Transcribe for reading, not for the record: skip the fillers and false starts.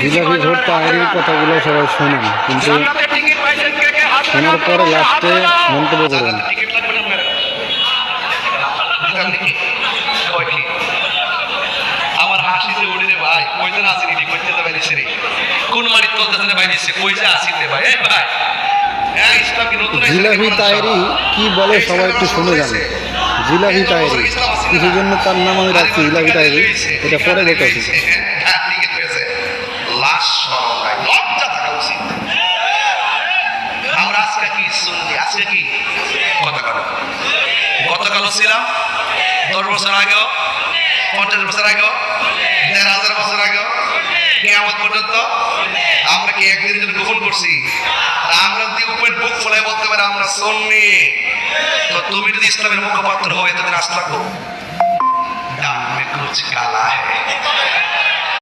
Jalebi vote তাহেরির কথাগুলো সবাই শোনেন, কিন্তু শোনার পরে লাস্টে মন্তব্য করেন। আমার হাসিতে উড়ে রে ভাই, কইতে না আসিনি, কইতে তো বাইরেছে রে, কোন মারি তোলতে না বাইরেছে, কইতে আসিনি ভাই, এই ভাই জিলাপি তাহেরি কি বলে সবাই একটু শুনে যান। জিলাপি তাহেরি, কিছু জন্য তার নাম আমি রাখছি জিলাপি তাহেরি, এটা পরে বলতেছি। আমরা আজকে কি শুনলি, আজকে কি গতকাল ছিলাম 10 বছর আগেও, 50 বছর আগেও, 1000 বছর আগেও, কিয়ামত পর্যন্ত আমরা কি একদিনের জন্য গ্রহণ করছি? আমরা যদি উপরে বুক ফোলায় বলতে পারি আমরা সুন্নি, তো তুমি যদি ইসলামের মুখপাত্র হয়ে তাদের রাস্তা রাখো, দাম মে কুছ কালা হ্যায়।